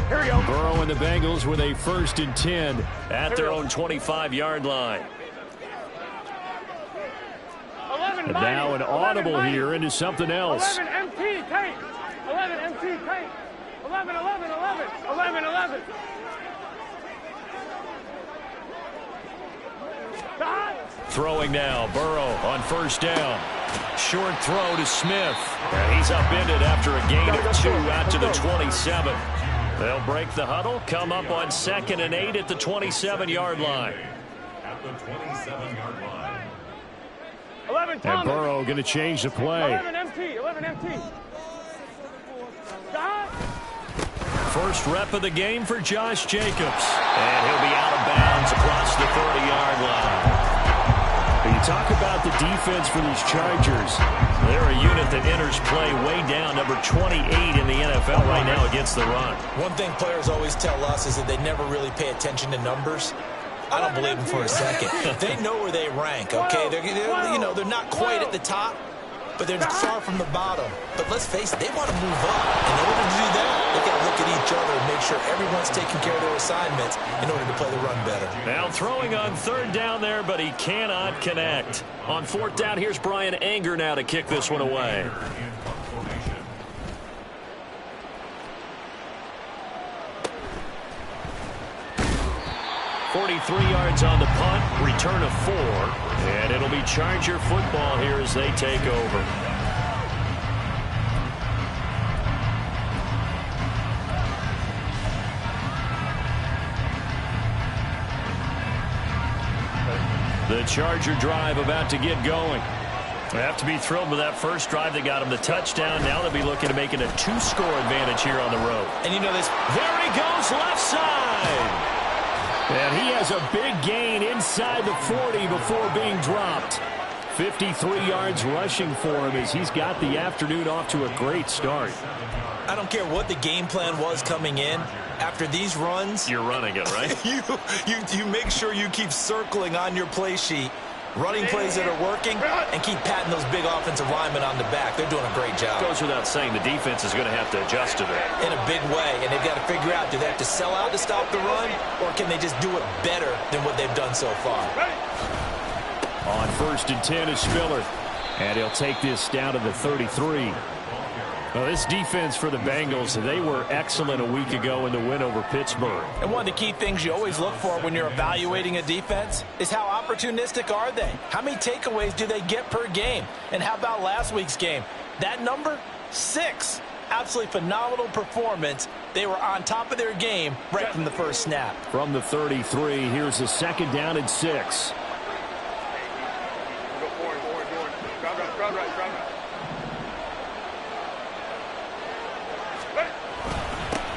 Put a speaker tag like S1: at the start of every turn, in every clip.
S1: Here we go.
S2: Burrow and the Bengals with a 1st and 10 at their own 25-yard line. And now an audible here into something else.
S1: 11 MT tank. 11 MT tank. 11, 11, 11. 11, 11.
S2: Throwing now, Burrow on 1st down. Short throw to Smith. And he's upended after a gain of 2 out to the 27. They'll break the huddle, come up on 2nd and 8 at the 27-yard line.
S3: At the 27-yard line.
S1: 11
S2: And Burrow going to change the play.
S1: 11 MT. 11 MT.
S2: First rep of the game for Josh Jacobs. And he'll be out of bounds across the 30-yard line. You talk about the defense for these Chargers. They're a unit that enters play way down, number 28 in the NFL right now against the run.
S4: One thing players always tell us is that they never really pay attention to numbers. I don't believe them for a second. They know where they rank, okay? They're not quite at the top, but they're far from the bottom. But let's face it, they want to move up. In order to do that, they got to look at each other and make sure everyone's taking care of their assignments in order to play the run better.
S2: Now throwing on 3rd down there, but he cannot connect. On 4th down, here's Brian Anger now to kick this one away. 43 yards on the punt, return of 4, and it'll be Charger football here as they take over. The Charger drive about to get going. They have to be thrilled with that first drive that got them the touchdown. Now they'll be looking to make it a 2-score advantage here on the road.
S4: And you know this.
S2: There he goes, left side. And he has a big gain inside the 40 before being dropped. 53 yards rushing for him as he's got the afternoon off to a great start.
S4: I don't care what the game plan was coming in. After these runs,
S2: you're running it, right?
S4: you make sure you keep circling on your play sheet, running plays that are working, and keep patting those big offensive linemen on the back. They're doing a great job.
S2: Goes without saying the defense is going to have to adjust to that.
S4: In a big way, and they've got to figure out, do they have to sell out to stop the run, or can they just do it better than what they've done so far?
S2: On 1st and 10 is Spiller, and he'll take this down to the 33. Well, this defense for the Bengals, they were excellent a week ago in the win over Pittsburgh.
S4: And one of the key things you always look for when you're evaluating a defense is how opportunistic are they? How many takeaways do they get per game? And how about last week's game? That number, 6. Absolutely phenomenal performance. They were on top of their game right from the first snap.
S2: From the 33, here's a 2nd down and 6.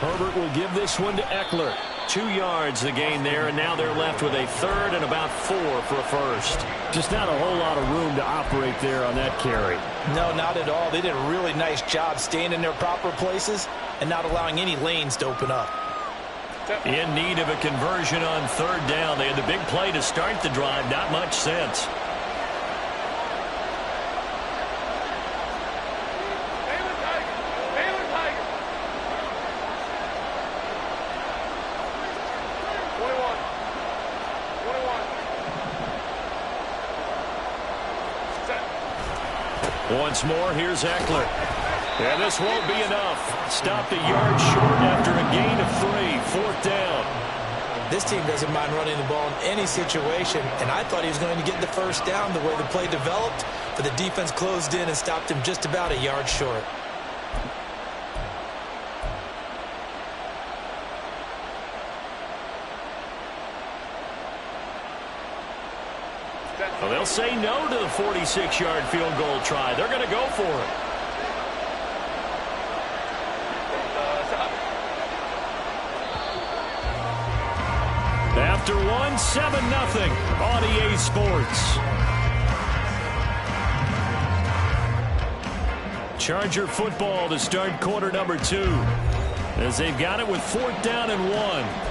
S2: Herbert will give this one to Eckler. 2 yards the gain there, and now they're left with a 3rd and about 4 for a first. Just not a whole lot of room to operate there on that carry.
S4: No, not at all. They did a really nice job staying in their proper places and not allowing any lanes to open up.
S2: In need of a conversion on 3rd down. They had the big play to start the drive. Not much sense. Once more, here's Eckler. And this won't be enough. Stopped a yard short after a gain of 3. 4th down.
S4: This team doesn't mind running the ball in any situation, and I thought he was going to get the first down the way the play developed, but the defense closed in and stopped him just about a yard short.
S2: Well, they'll say no to the 46-yard field goal try. They're going to go for it. After 1, 7-0 on EA Sports. Charger football to start quarter number 2 as they've got it with 4th down and 1.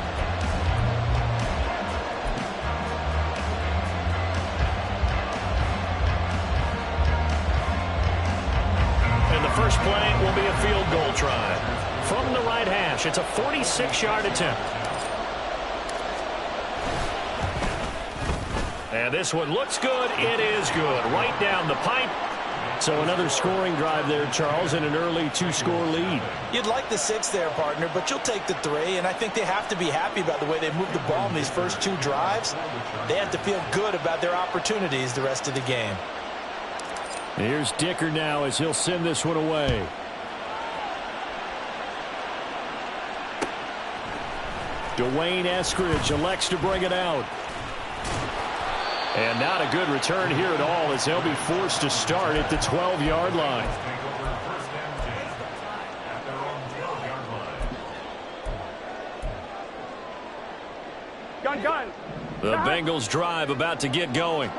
S2: first play will be a field goal try. From the right hash, it's a 46-yard attempt. And this one looks good. It is good. Right down the pipe. So another scoring drive there, Charles, and an early 2-score lead.
S4: You'd like the 6 there, partner, but you'll take the 3, and I think they have to be happy about the way they moved the ball in these first 2 drives. They have to feel good about their opportunities the rest of the game.
S2: Here's Dicker now as he'll send this one away. Dwayne Eskridge elects to bring it out. And not a good return here at all as they'll be forced to start at the 12-yard line.
S1: Gun.
S2: The Bengals drive about to get going.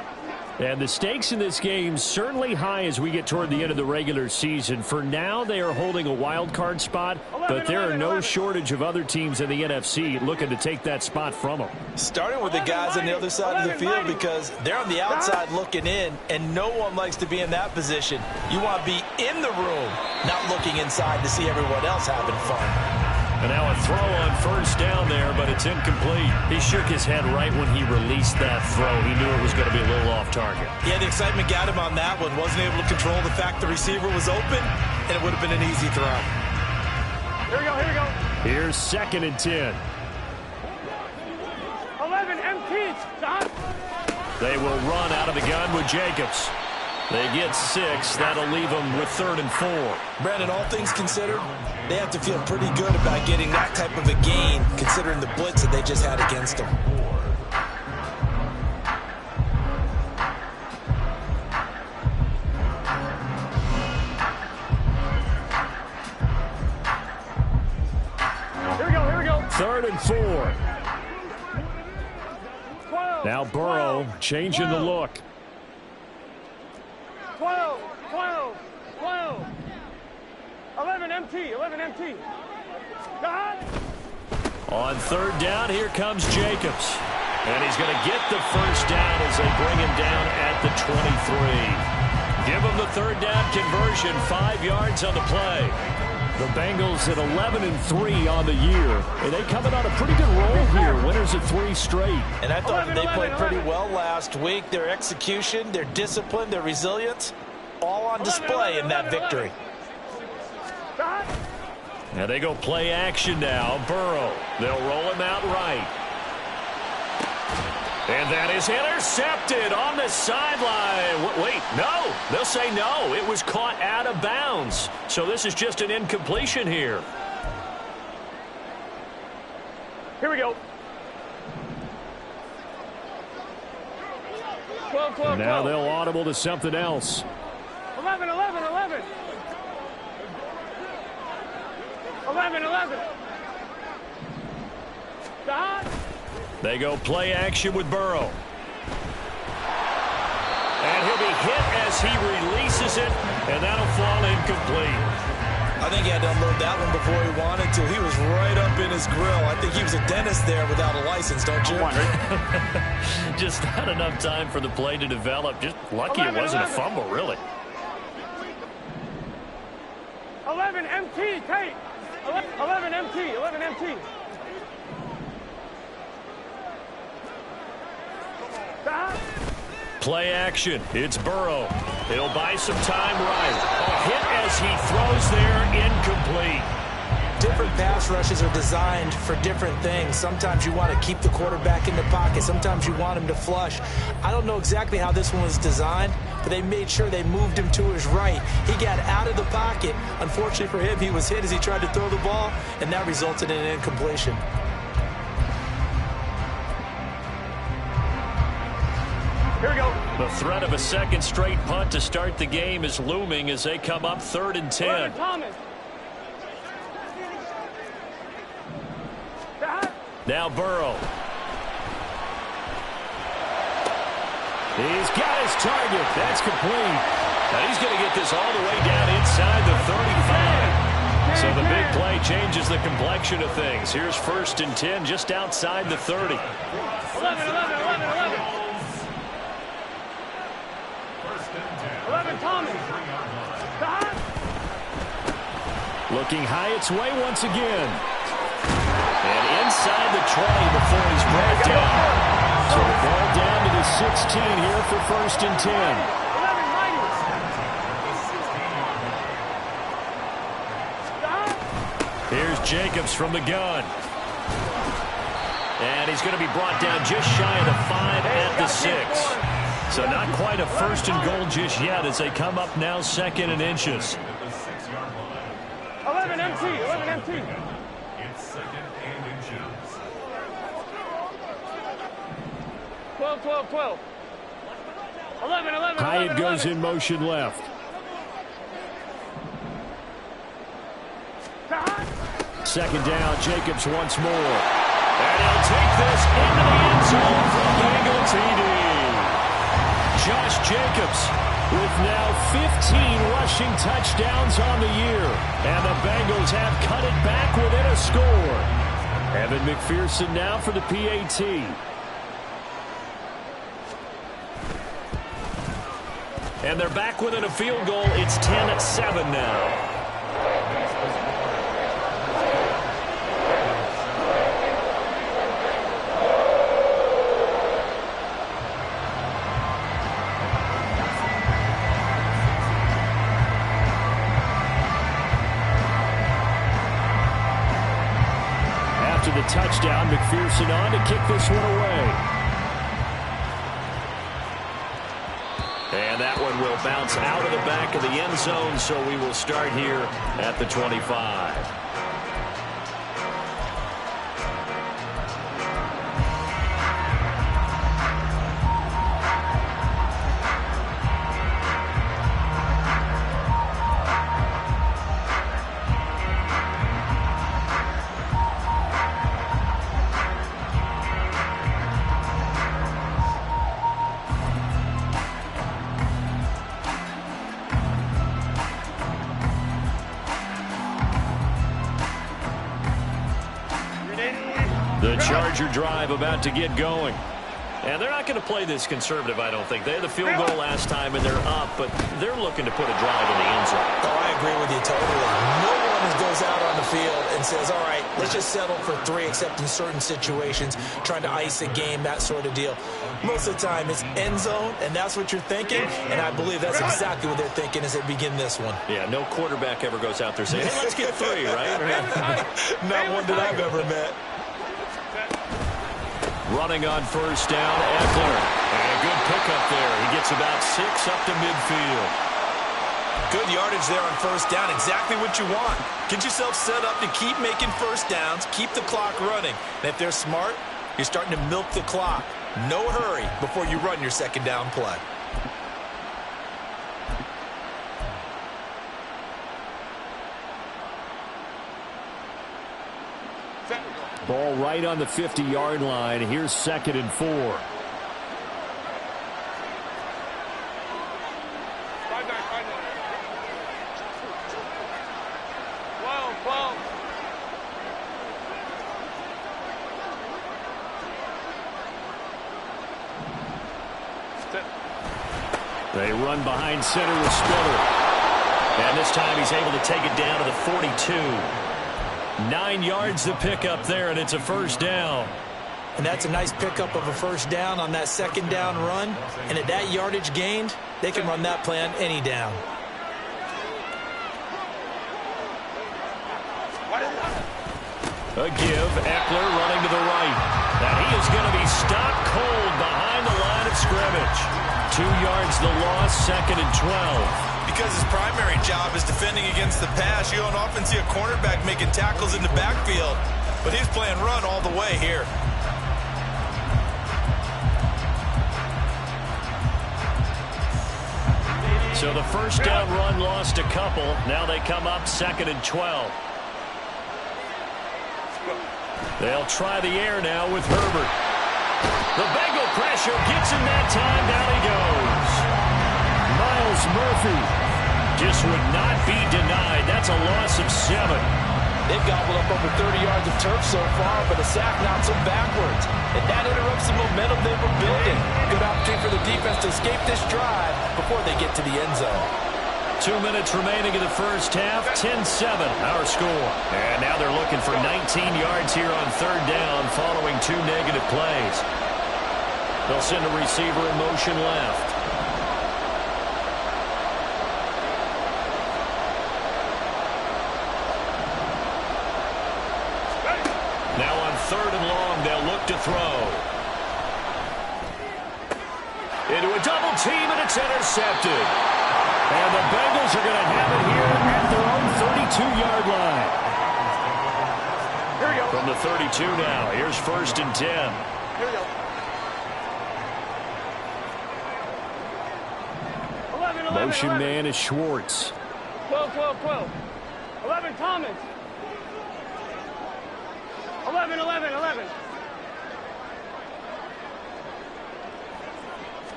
S2: And the stakes in this game certainly high as we get toward the end of the regular season. For now, they are holding a wild card spot, but there are no shortage of other teams in the NFC looking to take that spot from them.
S4: Starting with the guys on the other side of the field because they're on the outside looking in, and no one likes to be in that position. You want to be in the room, not looking inside to see everyone else having fun.
S2: And now a throw on first down there, but it's incomplete. He shook his head right when he released that throw. He knew it was going to be a little off target.
S4: Yeah, the excitement got him on that one. Wasn't able to control the fact the receiver was open, and it would have been an easy throw.
S1: Here we go.
S2: Here's 2nd and 10.
S1: 11 empty. Stop.
S2: They will run out of the gun with Jacobs. They get 6. That'll leave them with 3rd and 4.
S4: Brandon, all things considered, they have to feel pretty good about getting that type of a gain, considering the blitz that they just had against them.
S1: Here we go.
S2: 3rd and 4.
S1: 12.
S2: Now Burrow changing the look.
S1: 12. 11 empty. God.
S2: On 3rd down, here comes Jacobs. And he's going to get the first down as they bring him down at the 23. Give him the 3rd down conversion, 5 yards on the play. The Bengals at 11-3 on the year. And they coming on a pretty good roll here. Winners of 3 straight.
S4: And I thought they played pretty well last week. Their execution, their discipline, their resilience, all on display in that victory.
S2: Now they go play action now. Burrow. They'll roll him out right. And that is intercepted on the sideline. Wait, no. They'll say no. It was caught out of bounds. So this is just an incompletion here.
S1: Here we go. 12.
S2: Now they'll audible to something else.
S1: 11. 11. Stop.
S2: They go play action with Burrow. And he'll be hit as he releases it, and that'll fall incomplete.
S4: I think he had to unload that one before he wanted to. He was right up in his grill. I think he was a dentist there without a license, don't you?
S2: Just not enough time for the play to develop. Just lucky it wasn't a fumble, really.
S1: 11 empty, Tate. 11 empty. Stop.
S2: Play action. It's Burrow. He'll buy some time right. A hit as he throws there, incomplete.
S4: Different pass rushes are designed for different things. Sometimes you want to keep the quarterback in the pocket. Sometimes you want him to flush. I don't know exactly how this one was designed, but they made sure they moved him to his right. He got out of the pocket. Unfortunately for him, he was hit as he tried to throw the ball, and that resulted in an incompletion.
S1: Here we go.
S2: The threat of a second straight punt to start the game is looming as they come up 3rd and 10.
S1: Thomas.
S2: Now Burrow. He's got his target. That's complete. Now he's going to get this all the way down inside the 35. So the big play changes the complexion of things. Here's 1st and 10 just outside the 30.
S1: 11 Thomas. Stop.
S2: Looking high its way once again. And inside the 20 before he's brought down. So the ball down to the 16 here for 1st and 10.
S1: 11, Mighty.
S2: Here's Jacobs from the gun. And he's going to be brought down just shy of the 5 at the 6. So not quite a 1st and goal just yet as they come up now 2nd and inches.
S1: 11 MT, 11 MT.
S3: It's 2nd and inches.
S1: 12, 12, 12. 11, 11,
S2: Hyatt
S1: 11,
S2: goes
S1: 11.
S2: in motion left. Second down, Jacobs once more. And he'll take this into the end zone for Bengal TD. Josh Jacobs with now 15 rushing touchdowns on the year. And the Bengals have cut it back within a score. Evan McPherson now for the PAT. And they're back within a field goal. It's 10-7 now. After the touchdown, McPherson on to kick this one away. And that one will bounce out of the back of the end zone, so we will start here at the 25. The Charger drive about to get going. And they're not going to play this conservative, I don't think. They had the field goal last time, and they're up, but they're looking to put a drive in the end zone.
S4: Oh, I agree with you totally. No one goes out on the field and says, all right, let's just settle for 3, except in certain situations, trying to ice a game, that sort of deal. Most of the time, it's end zone, and that's what you're thinking, and I believe that's exactly what they're thinking as they begin this one.
S2: Yeah, no quarterback ever goes out there saying, hey, let's get 3, right?
S4: Not one that I've ever met.
S2: Running on first down, Eckler. And a good pickup there. He gets about 6 up to midfield.
S4: Good yardage there on first down. Exactly what you want. Get yourself set up to keep making first downs, keep the clock running. And if they're smart, you're starting to milk the clock. No hurry before you run your second down play.
S2: Ball right on the 50-yard line. Here's 2nd and 4.
S1: 5-9, 5-9. 12, 12.
S2: They run behind center with Spiller. And this time he's able to take it down to the 42. 9 yards to pick up there, and it's a first down.
S4: And that's a nice pickup of a first down on that second down run. And at that yardage gained, they can run that play on any down.
S2: A give, Eckler running to the right. And he is going to be stopped cold behind the line of scrimmage. 2 yards the loss, 2nd and 12.
S4: Because his primary job is defending against the pass, you don't often see a cornerback making tackles in the backfield. But he's playing run all the way here.
S2: So the first down run lost a couple. Now they come up 2nd and 12. They'll try the air now with Herbert. The Bengal pressure gets him that time. Down he goes. Myles Murphy just would not be denied. That's a loss of 7.
S4: They've gobbled up over 30 yards of turf so far, but a sack knocks them backwards. And that interrupts the momentum they were building. Good opportunity for the defense to escape this drive before they get to the end zone.
S2: 2 minutes remaining in the first half. 10-7, our score. And now they're looking for 19 yards here on third down following 2 negative plays. They'll send a receiver in motion left. Now on third and long, they'll look to throw. Into a double team, and it's intercepted. And the Bengals are going to have it here at their own 32-yard line.
S1: Here we go.
S2: From the 32 now, here's 1st and 10.
S1: Here we go. 11,
S2: Motion
S1: 11.
S2: man is Schwartz.
S1: 12, 12, 12. 11, Thomas. 11, 11, 11.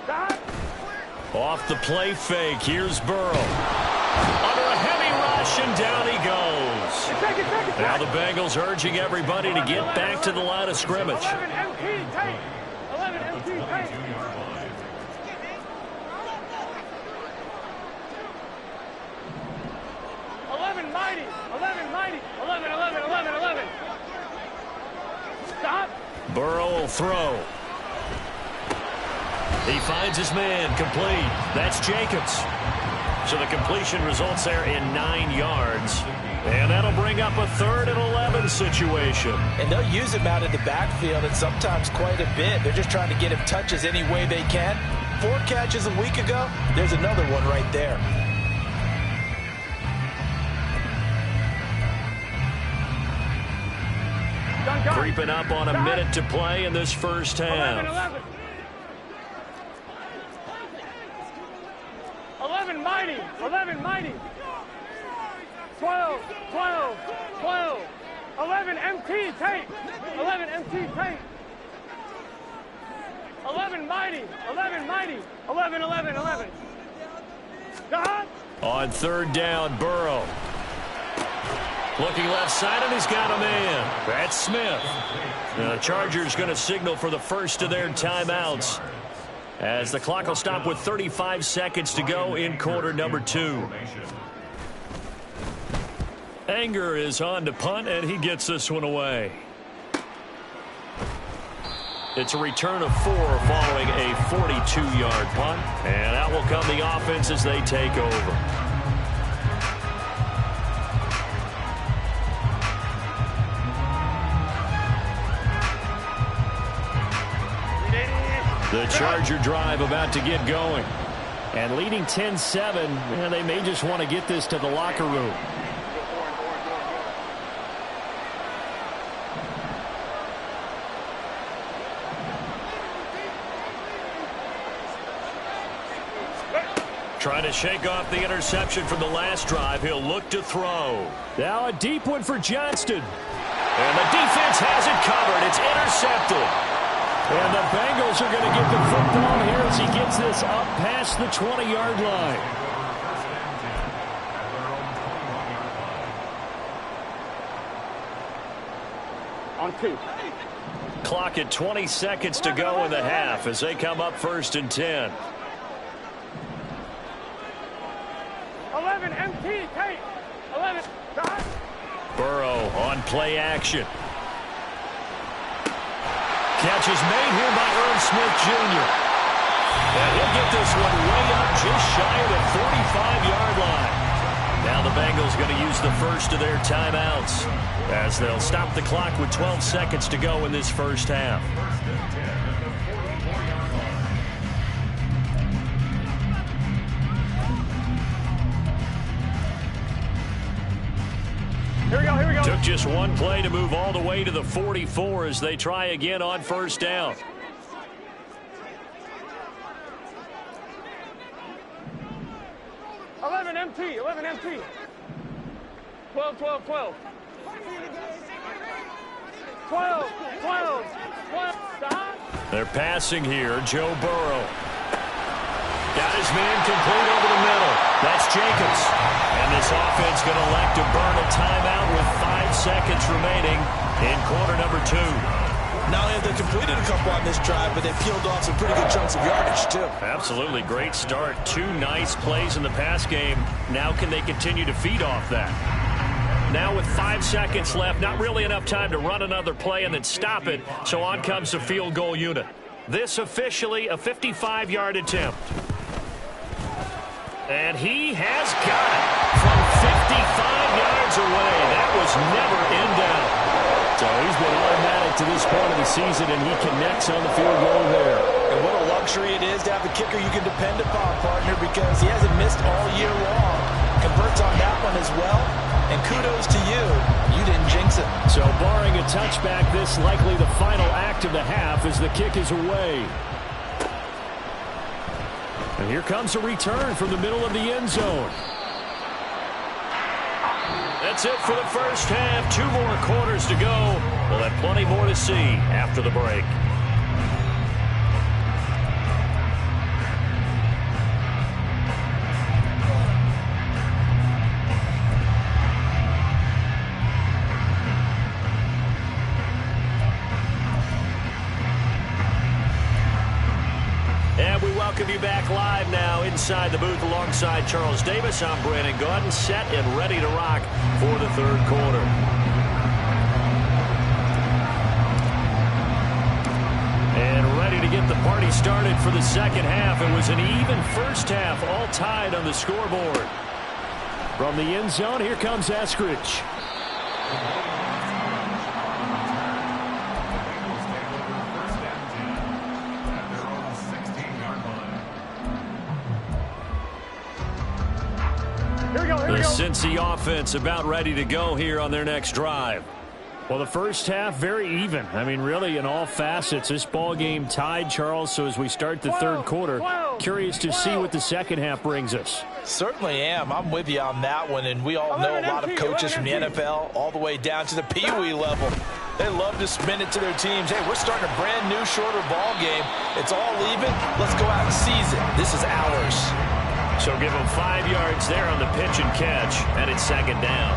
S1: Stop.
S2: Off the play fake, here's Burrow. Under a heavy rush, and down he goes.
S1: Take it.
S2: Now the Bengals urging everybody to get back to the line of scrimmage.
S1: 11, MT, take. 11, MT, take. 11, mighty. 11, mighty. 11, 11, 11, 11. Stop.
S2: Burrow will throw. He finds his man, complete. That's Jacobs. So the completion results there in 9 yards. And that'll bring up a 3rd and 11 situation.
S4: And they'll use him out of the backfield, and sometimes quite a bit. They're just trying to get him touches any way they can. 4 catches a week ago. There's another one right there.
S2: Creeping up on a minute to play in this first half.
S1: 11, 11, mighty. 11, mighty. 12, 12, 12. 11, MT, take. 11, MT, take. 11, mighty. 11, mighty. 11, 11, 11. God.
S2: On third down, Burrow. Looking left side, and he's got a man. That's Smith. The Chargers going to signal for the first of their timeouts, as the clock will stop with 35 seconds to go in quarter number 2. Anger is on to punt, and he gets this one away. It's a return of 4 following a 42-yard punt, and out will come the offense as they take over. The Charger drive about to get going. And leading 10-7, they may just want to get this to the locker room. Trying to shake off the interception from the last drive. He'll look to throw. Now a deep one for Johnston. And the defense has it covered. It's intercepted. And the Bengals are going to get the football here as he gets this up past the 20-yard line.
S1: On 2.
S2: Clock at 20 seconds to go in the half as they come up 1st and 10.
S1: 11, MT, take. 11, stop.
S2: Burrow on play action. Catch is made here by Irv Smith Jr. And he'll get this one way up just shy of the 45-yard line. Now the Bengals going to use the first of their timeouts as they'll stop the clock with 12 seconds to go in this first half.
S1: Here we go.
S2: Took just one play to move all the way to the 44 as they try again on first down.
S1: MT, 11 MT. 12, 12, 12. 12, 12, 12. Stop.
S2: They're passing here. Joe Burrow. Got his man complete over the middle. That's Jacobs. And this offense going to elect to burn a timeout with 5 seconds remaining in quarter number 2.
S4: Not only have they completed a couple on this drive, but they've peeled off some pretty good chunks of yardage, too.
S2: Absolutely. Great start. 2 nice plays in the pass game. Now can they continue to feed off that? Now with 5 seconds left, not really enough time to run another play and then stop it, so on comes the field goal unit. This officially a 55-yard attempt. And he has got it from 55 yards away. That was never in doubt.
S5: So he's been automatic to this point of the season, and he connects on the field goal there.
S4: And what a luxury it is to have a kicker you can depend upon, partner, because he hasn't missed all year long. Converts on that one as well. And kudos to you. You didn't jinx it.
S5: So barring a touchback, this likely the final act of the half as the kick is away. And here comes a return from the middle of the end zone.
S2: That's it for the first half. 2 more quarters to go. We'll have plenty more to see after the break. And we welcome you back live now inside the booth alongside Charles Davis. I'm Brandon Gaudin, set and ready to rock for the third quarter. And ready to get the party started for the second half. It was an even first half, all tied on the scoreboard.
S5: From the end zone, here comes Eskridge.
S2: The Cincy offense about ready to go here on their next drive.
S5: Well, the first half, very even. I mean, really, in all facets, this ball game tied, Charles. So as we start the third quarter, curious to see what the second half brings us.
S4: Certainly am. I'm with you on that one. And we all know a lot of coaches from the NFL all the way down to the Pee-wee level. They love to spin it to their teams. Hey, we're starting a brand new, shorter ball game. It's all even. Let's go out and seize it. This is ours.
S2: So give them 5 yards there on the pitch and catch, and it's second down.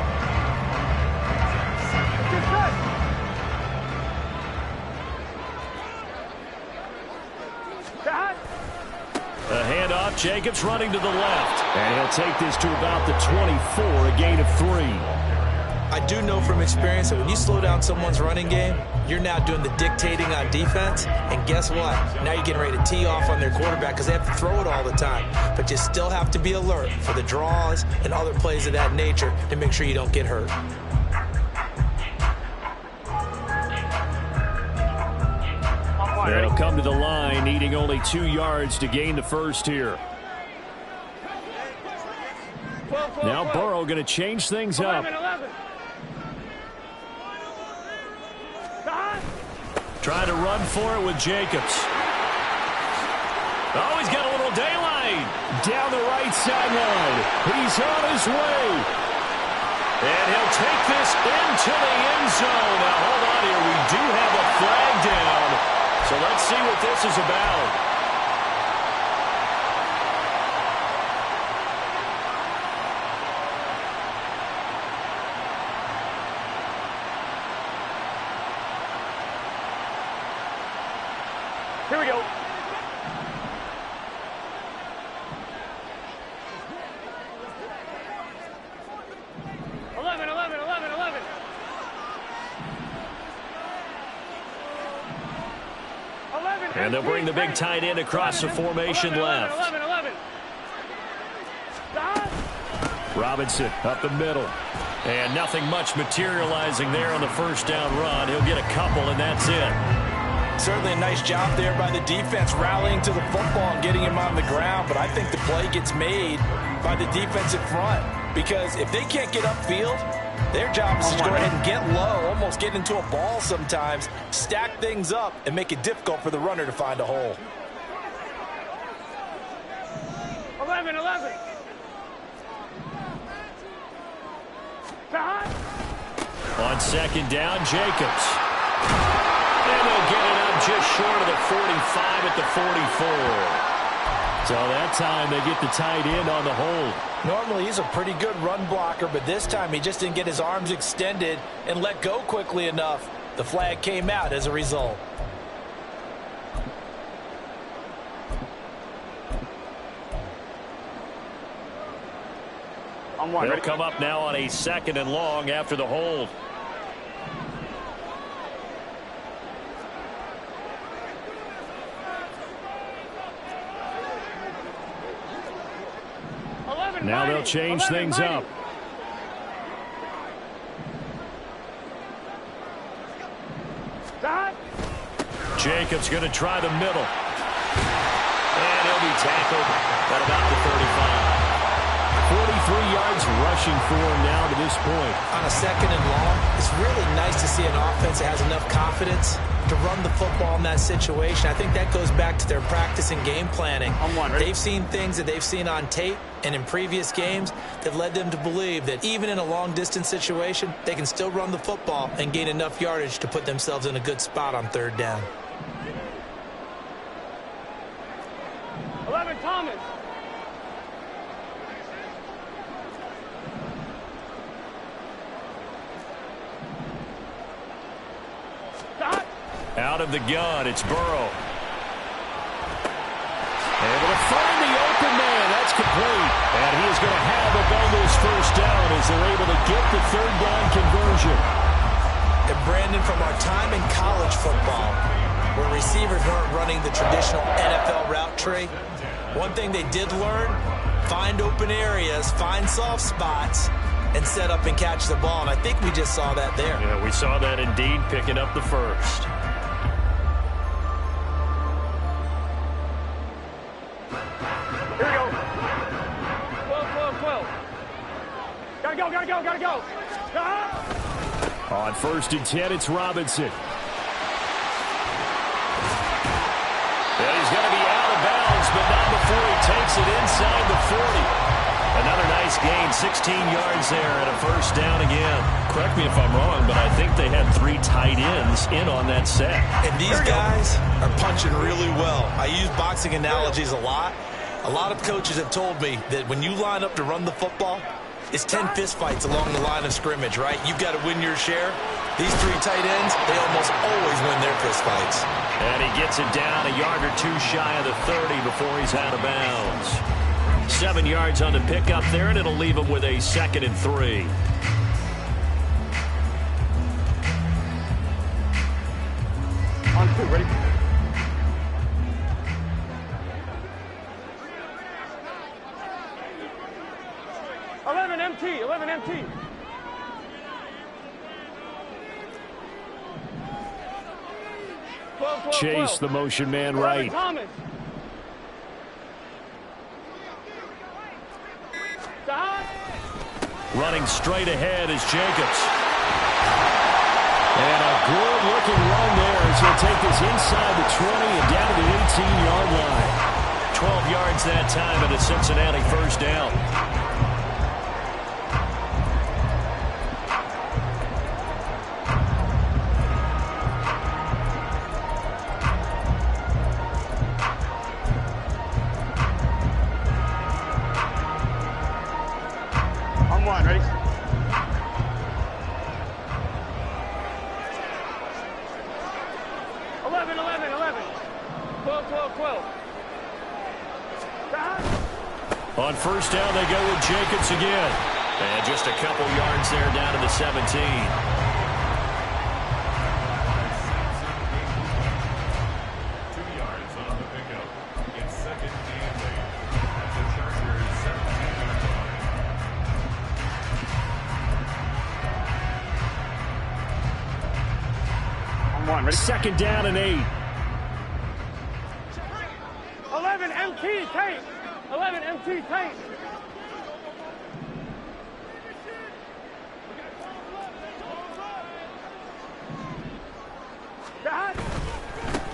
S2: A handoff, Jacobs running to the left.
S5: And he'll take this to about the 24, a gain of 3.
S4: I do know from experience that when you slow down someone's running game, you're now doing the dictating on defense. And guess what? Now you're getting ready to tee off on their quarterback because they have to throw it all the time. But you still have to be alert for the draws and other plays of that nature to make sure you don't get hurt.
S5: They'll come to the line, needing only 2 yards to gain the first here. Now Burrow going to change things up.
S2: Trying to run for it with Jacobs. Oh, he's got a little daylight.
S5: Down the right sideline. He's on his way.
S2: And he'll take this into the end zone. Now, hold on here. We do have a flag down. So let's see what this is about.
S1: Here we go.
S2: And they'll bring the big tight end across the formation left.
S1: 11.
S5: Robinson up the middle.
S2: And nothing much materializing there on the first down run. He'll get a couple, and that's it.
S4: Certainly a nice job there by the defense rallying to the football and getting him on the ground. But I think the play gets made by the defensive front. Because if they can't get upfield, their job is to go ahead and get low, almost get into a ball sometimes, stack things up, and make it difficult for the runner to find a hole.
S1: 11.
S2: On second down, Jacobs. And they'll get it up just short of the 45 at the 44.
S5: So that time they get the tight end on the hold.
S4: Normally he's a pretty good run blocker, but this time he just didn't get his arms extended and let go quickly enough. The flag came out as a result.
S5: They'll come up now on a 2nd and long after the hold. Now they'll change things up. Jacobs going to try the middle. And he'll be tackled at about the 35. 43 yards rushing for him now to this point.
S4: On a 2nd and long, it's really nice to see an offense that has enough confidence to run the football in that situation. I think that goes back to their practice and game planning. They've seen things that they've seen on tape and in previous games that led them to believe that even in a long-distance situation, they can still run the football and gain enough yardage to put themselves in a good spot on 3rd down.
S1: 11, Thomas.
S5: Out of the gun, it's Burrow. Able to find the open man. That's complete. And he is going to have a Bengals 1st down as they're able to get the 3rd down conversion.
S4: And Brandon, from our time in college football, where receivers weren't running the traditional NFL route tree, one thing they did learn, find open areas, find soft spots, and set up and catch the ball. And I think we just saw that there.
S5: Yeah, we saw that indeed, picking up the 1st.
S1: Gotta go.
S5: On 1st and 10, it's Robinson. And he's going to be out of bounds, but not before he takes it inside the 40. Another nice gain, 16 yards there, and a 1st down again. Correct me if I'm wrong, but I think they had 3 tight ends in on that set.
S4: And these guys are punching really well. I use boxing analogies a lot. A lot of coaches have told me that when you line up to run the football, it's 10 fistfights along the line of scrimmage, right? You've got to win your share. These 3 tight ends, they almost always win their fistfights.
S5: And he gets it down a yard or 2 shy of the 30 before he's out of bounds. 7 yards on the pickup there, and it'll leave him with a 2nd and 3.
S1: On 2, ready? MT, 11 MT.
S5: Chase, the motion man right.
S1: Thomas.
S5: Running straight ahead is Jacobs. And a good-looking run there as he'll take this inside the 20 and down to the 18-yard line. 12 yards that time and a Cincinnati 1st down.
S1: Ready? 12.
S5: On 1st down, they go with Jacobs again. And just a couple yards there down to the 17.
S3: 2 yards on the pickup. It's 2nd and 8. At the Chargers' 17-yard line.
S1: On 1, ready?
S5: 2nd down and 8.
S1: 11 MT Tate. 11 MT Tate.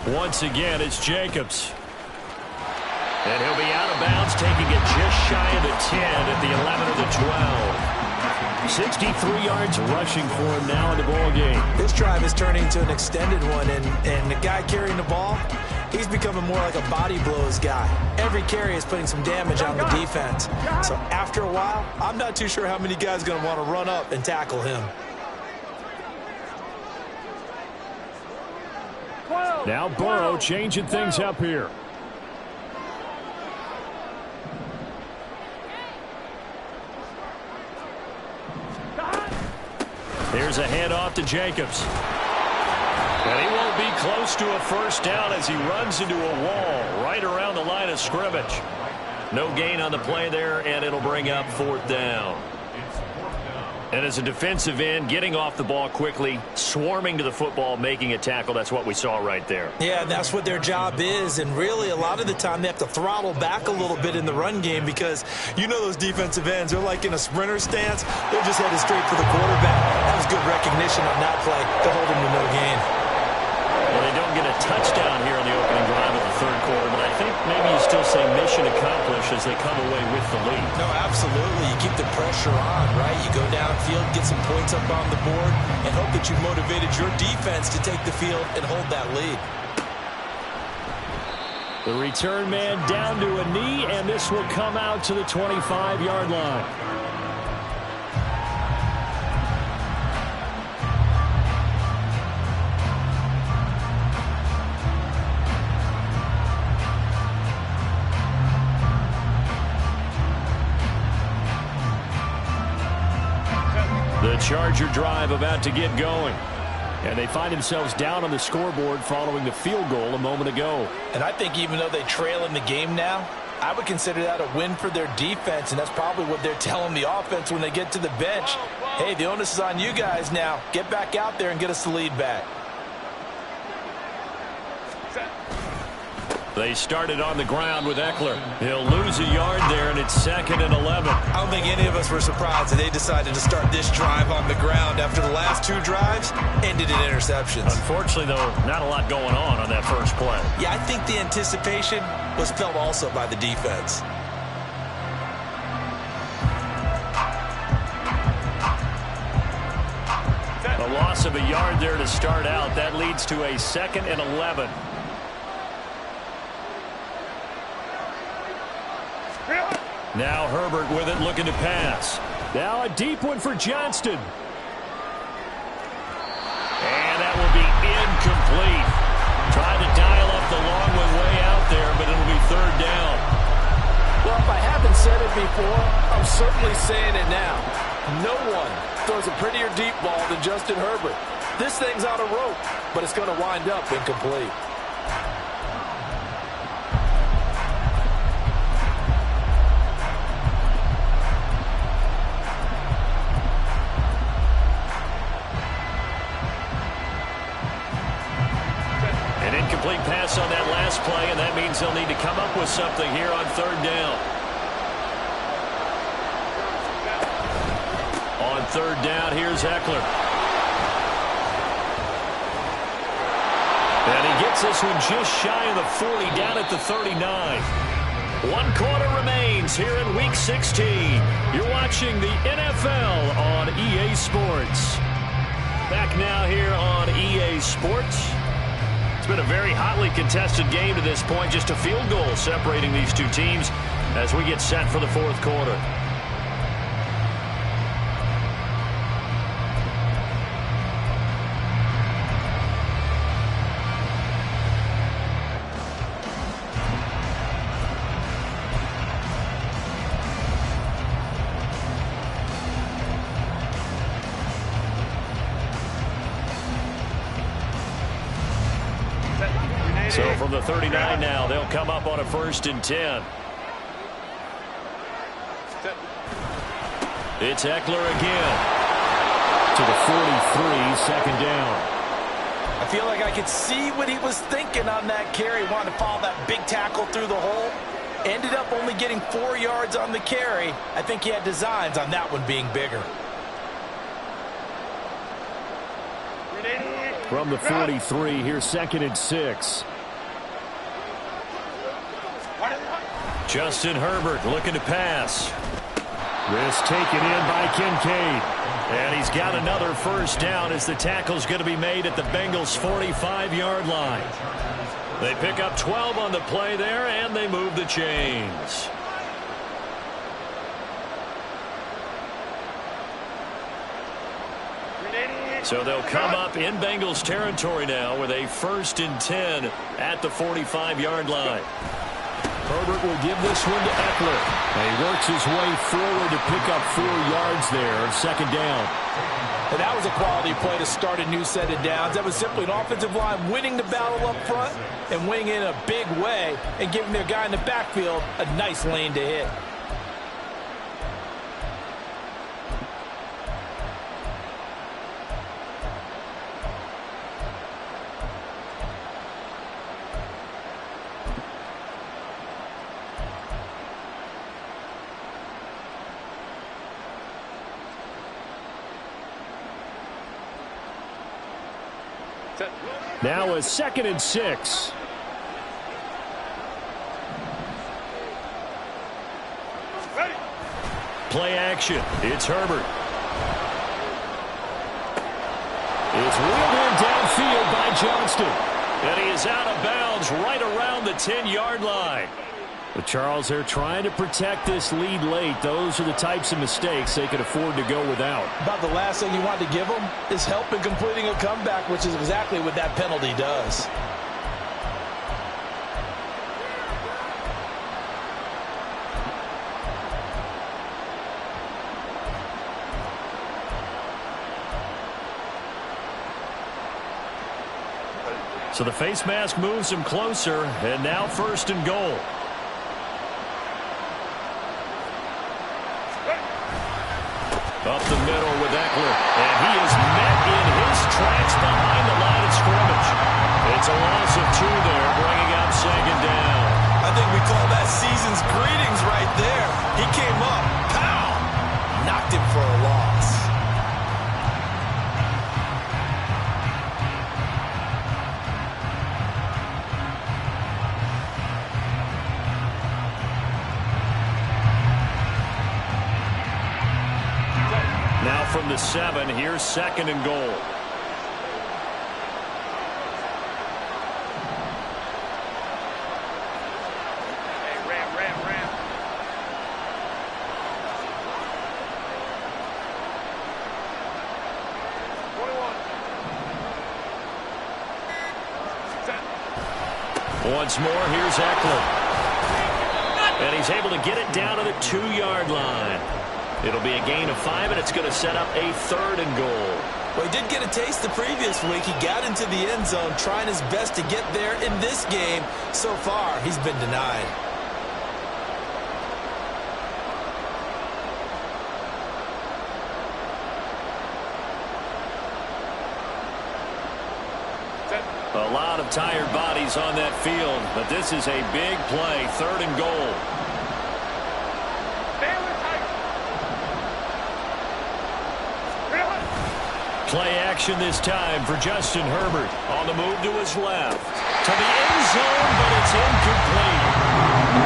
S5: Once again, it's Jacobs. And he'll be out of bounds, taking it just shy of the 10 at the 11 or the 12. 63 yards rushing for him now in the ball game.
S4: This drive is turning into an extended one, and the guy carrying the ball, he's becoming more like a body blows guy. Every carry is putting some damage on the defense. So after a while, I'm not too sure how many guys are going to want to run up and tackle him.
S1: 12.
S2: Now Burrow changing things up here. Here's a handoff to Jacobs. And he won't be close to a first down as he runs into a wall right around the line of scrimmage. No gain on the play there, and it'll bring up 4th down. And as a defensive end, getting off the ball quickly, swarming to the football, making a tackle, that's what we saw right there.
S4: Yeah, that's what their job is, and really a lot of the time they have to throttle back a little bit in the run game because you know those defensive ends, they're like in a sprinter stance. They're just headed straight for the quarterback. That was good recognition on that play to hold him to no gain.
S2: Well, they don't get a touchdown here on the opening drive of the 3rd quarter, but I think maybe you still say mission accomplished as they come away with the lead.
S4: No, absolutely. You keep the pressure on, right? You go downfield, get some points up on the board, and hope that you motivated your defense to take the field and hold that lead.
S2: The return man down to a knee, and this will come out to the 25-yard line. The Charger drive about to get going. And they find themselves down on the scoreboard following the field goal a moment ago.
S4: And I think even though they trail in the game now, I would consider that a win for their defense, and that's probably what they're telling the offense when they get to the bench. Hey, the onus is on you guys now. Get back out there and get us the lead back.
S2: They started on the ground with Eckler. He'll lose a yard there, and it's 2nd and 11.
S4: I don't think any of us were surprised that they decided to start this drive on the ground after the last 2 drives ended in interceptions.
S2: Unfortunately, though, not a lot going on that first play.
S4: Yeah, I think the anticipation was felt also by the defense.
S2: A loss of a yard there to start out. That leads to a 2nd and 11. Now Herbert with it, looking to pass. Now a deep one for Johnston. And that will be incomplete. Trying to dial up the long one way out there, but it'll be 3rd down.
S6: Well, if I haven't said it before, I'm certainly saying it now. No one throws a prettier deep ball than Justin Herbert. This thing's on a rope, but it's going to wind up incomplete.
S2: Incomplete pass on that last play, and that means they'll need to come up with something here on 3rd down. On 3rd down, here's Eckler. And he gets this one just shy of the 40, down at the 39. 1 quarter remains here in Week 16. You're watching the NFL on EA Sports. Back now here on EA Sports. It's been a very hotly contested game to this point. Just a field goal separating these two teams as we get set for the 4th quarter. So from the 39 now, they'll come up on a 1st and 10. It's Eckler again. To the 43, 2nd down.
S4: I feel like I could see what he was thinking on that carry. Wanted to follow that big tackle through the hole. Ended up only getting 4 yards on the carry. I think he had designs on that one being bigger.
S2: From the 43, here's 2nd and 6. Justin Herbert looking to pass. This taken in by Kincaid. And he's got another 1st down as the tackle's going to be made at the Bengals' 45-yard line. They pick up 12 on the play there, and they move the chains. So they'll come up in Bengals territory now with a 1st and 10 at the 45-yard line. Herbert will give this one to Eckler. And he works his way forward to pick up 4 yards there on 2nd down.
S6: And that was a quality play to start a new set of downs. That was simply an offensive line winning the battle up front and winning in a big way and giving their guy in the backfield a nice lane to hit.
S2: Now a 2nd and 6.
S1: Ready.
S2: Play action. It's Herbert. It's wheeled in downfield by Johnston. And he is out of bounds right around the 10-yard line. But Charles, they're trying to protect this lead late. Those are the types of mistakes they could afford to go without.
S6: About the last thing you want to give them is help in completing a comeback, which is exactly what that penalty does.
S2: So the face mask moves him closer, and now 1st and goal. Up the middle with Eckler, and he is met in his tracks behind the line of scrimmage. It's a loss of 2 there, bringing up 2nd down.
S4: I think we call that season's greetings right there. He came up, pow, knocked him for a loss.
S2: Now from the 7, here's 2nd and goal.
S1: Hey, ram. 21.
S2: Once more, here's Eckler. And he's able to get it down to the 2-yard line. It'll be a gain of 5, and it's going to set up a 3rd and goal.
S4: Well, he did get a taste the previous week. He got into the end zone, trying his best to get there in this game. So far, he's been denied.
S2: A lot of tired bodies on that field, but this is a big play, 3rd and goal. Play action this time for Justin Herbert. On the move to his left. To the end zone, but it's incomplete.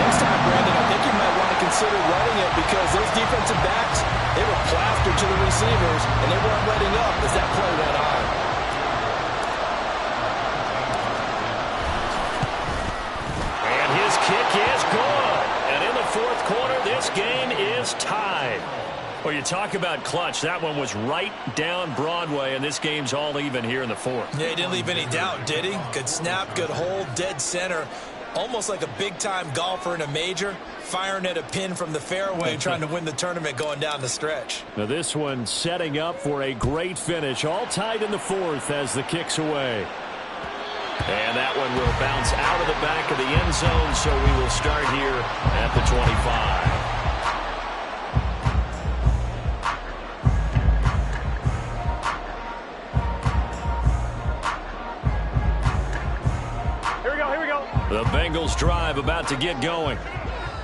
S6: Next time, Brandon, I think you might want to consider running it because those defensive backs, they were plastered to the receivers, and they weren't letting up as that play went on.
S2: And his kick is good. And in the 4th quarter, this game is tied. Well, you talk about clutch. That one was right down Broadway, and this game's all even here in the 4th.
S4: Yeah, he didn't leave any doubt, did he? Good snap, good hold, dead center. Almost like a big-time golfer in a major, firing at a pin from the fairway, trying to win the tournament going down the stretch.
S2: Now this one setting up for a great finish. All tied in the 4th as the kick's away. And that one will bounce out of the back of the end zone, so we will start here at the 25. The Bengals drive about to get going.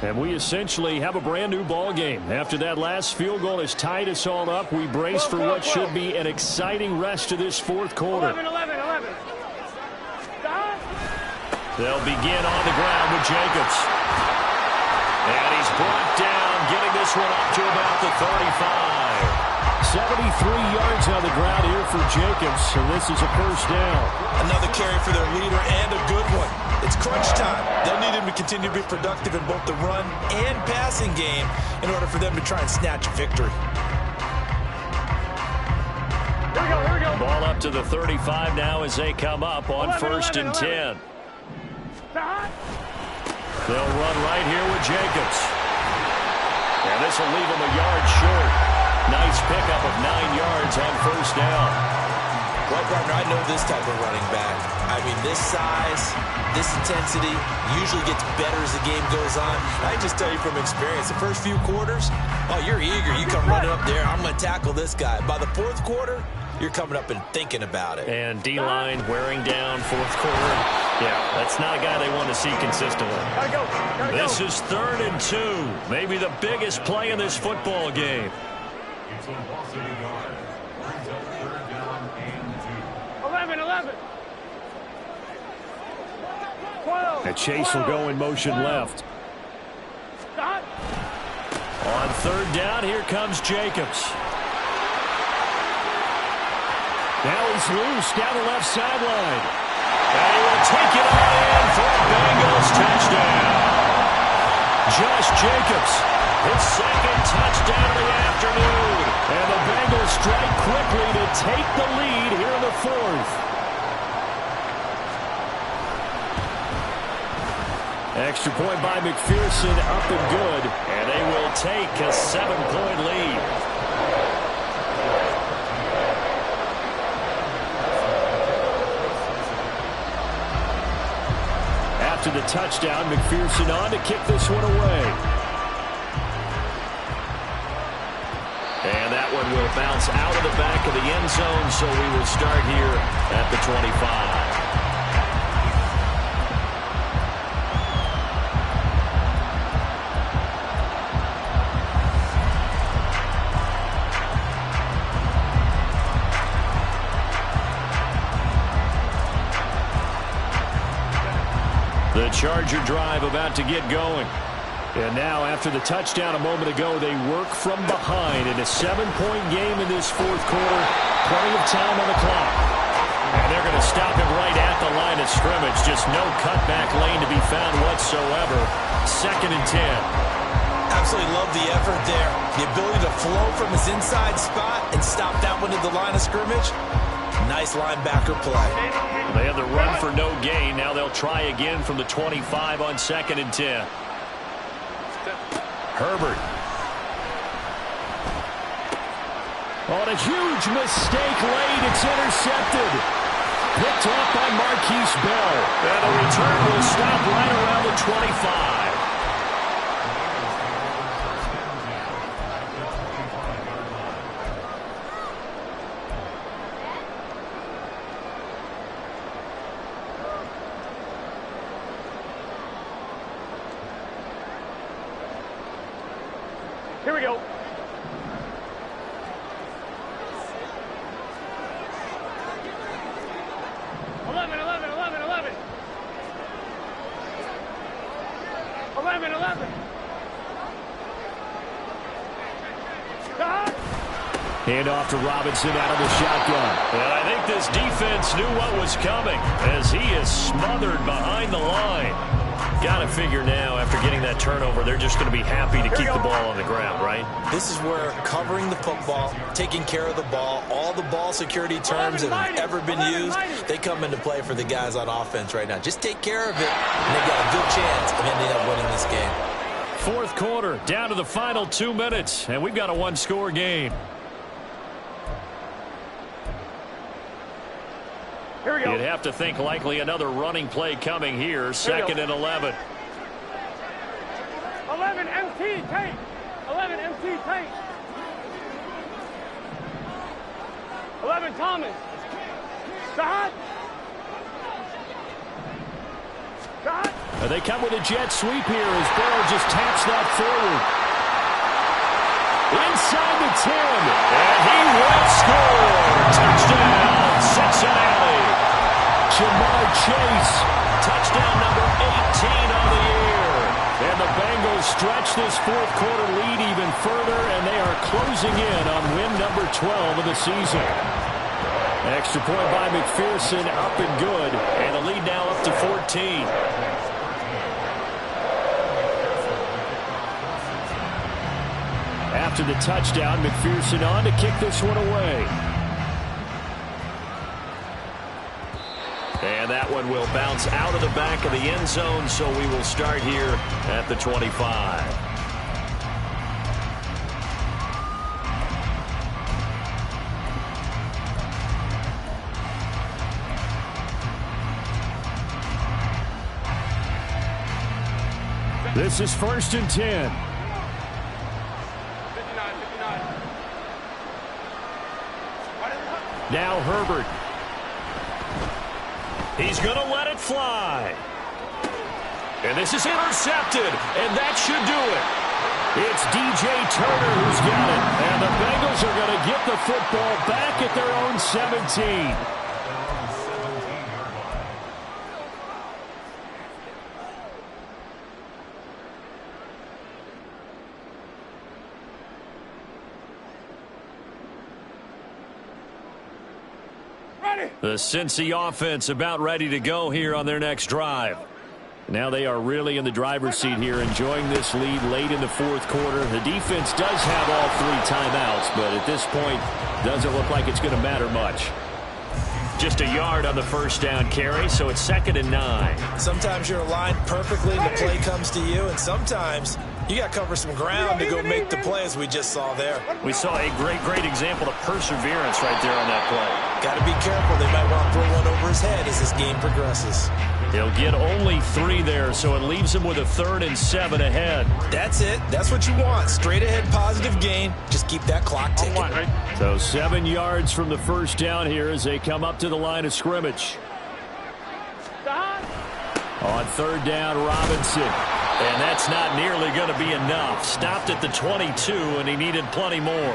S2: And we essentially have a brand new ball game. After that last field goal has tied us all up, we brace for what should be an exciting rest of this 4th quarter.
S1: 11. Stop.
S2: They'll begin on the ground with Jacobs. And he's brought down, getting this one up to about the 35. 73 yards on the ground here for Jacobs, and this is a 1st down.
S4: Another carry for their leader and a good one. It's crunch time. They'll need him to continue to be productive in both the run and passing game in order for them to try and snatch a victory.
S1: Here we go.
S2: Ball up to the 35 now as they come up on 1st and 10. They'll run right here with Jacobs. And this will leave them a yard short. Nice pickup of 9 yards on 1st down.
S4: Well, partner, I know this type of running back. I mean, this size, this intensity usually gets better as the game goes on. I can just tell you from experience, the first few quarters, oh, you're eager. You come running up there, I'm going to tackle this guy. By the 4th quarter, you're coming up and thinking about it.
S2: And D-line wearing down 4th quarter. Yeah, that's not a guy they want to see consistently. This is 3rd and 2. Maybe the biggest play in this football game.
S3: It's a loss of a yard. Brings up 3rd down and 2.
S1: 11. 12.
S2: And Chase will go in motion left.
S1: Stop.
S2: On 3rd down, here comes Jacobs. Now he's loose down the left sideline. And he will take it all in for a Bengals touchdown. Josh Jacobs, his 2nd touchdown of the afternoon. And the Bengals strike quickly to take the lead here in the 4th. Extra point by McPherson, up and good. And they will take a 7-point lead. To the touchdown, McPherson on to kick this one away. And that one will bounce out of the back of the end zone, so we will start here at the 25. The Charger drive about to get going. And now, after the touchdown a moment ago, they work from behind in a 7-point game in this 4th quarter. Plenty of time on the clock. And they're going to stop him right at the line of scrimmage. Just no cutback lane to be found whatsoever. 2nd and 10.
S4: Absolutely love the effort there. The ability to flow from his inside spot and stop that one at the line of scrimmage. Nice linebacker play.
S2: They had the run for no gain. Now they'll try again from the 25 on 2nd and 10. Herbert. On a huge mistake late, it's intercepted. Picked up by Marquise Bell. And the return will stop right around the 25.
S1: Here we go. Eleven. 11.
S2: Hand off to Robinson out of the shotgun. And I think this defense knew what was coming as he is smothered behind the line. Got to figure now, after getting that turnover, they're just going to be happy to keep the ball on the ground, right?
S4: This is where covering the football, taking care of the ball, all the ball security terms that have ever been used, they come into play for the guys on offense right now. Just take care of it, and they've got a good chance of ending up winning this game.
S2: 4th quarter, down to the final 2 minutes, and we've got a 1-score game.
S1: Here we go.
S2: You'd have to think likely another running play coming here. 2nd and 11.
S1: 11 MT tank. 11 MT tank. 11 Thomas. Shot.
S2: And they come with a jet sweep here as Burrow just taps that forward. Inside the 10. And he will score. Touchdown, Cincinnati. Jamar Chase. Touchdown number 18 on the year. And the Bengals stretch this 4th quarter lead even further, and they are closing in on win number 12 of the season. Extra point by McPherson, up and good. And the lead now up to 14. After the touchdown, McPherson on to kick this one away. And that one will bounce out of the back of the end zone, so we will start here at the 25.
S5: This is 1st and 10.
S1: 59, 59.
S2: Now Herbert. He's going to let it fly. And this is intercepted, and that should do it. It's DJ Turner who's got it, and the Bengals are going to get the football back at their own 17. The Cincy offense about ready to go here on their next drive. Now they are really in the driver's seat here, enjoying this lead late in the fourth quarter. The defense does have all 3 timeouts, but at this point, doesn't look like it's going to matter much. Just a yard on the first down carry, so it's 2nd and 9.
S4: Sometimes you're aligned perfectly and the play comes to you, and sometimes you got to cover some ground to go make the play, as we just saw there.
S2: We saw a great example of perseverance right there on that play.
S4: Got to be careful. They might want to throw one over his head as this game progresses.
S2: He'll get only 3 there, so it leaves him with a 3rd and 7 ahead.
S4: That's it. That's what you want. Straight ahead positive gain. Just keep that clock ticking.
S2: So 7 yards from the first down here as they come up to the line of scrimmage. On 3rd down, Robinson. And that's not nearly going to be enough. Stopped at the 22, and he needed plenty more.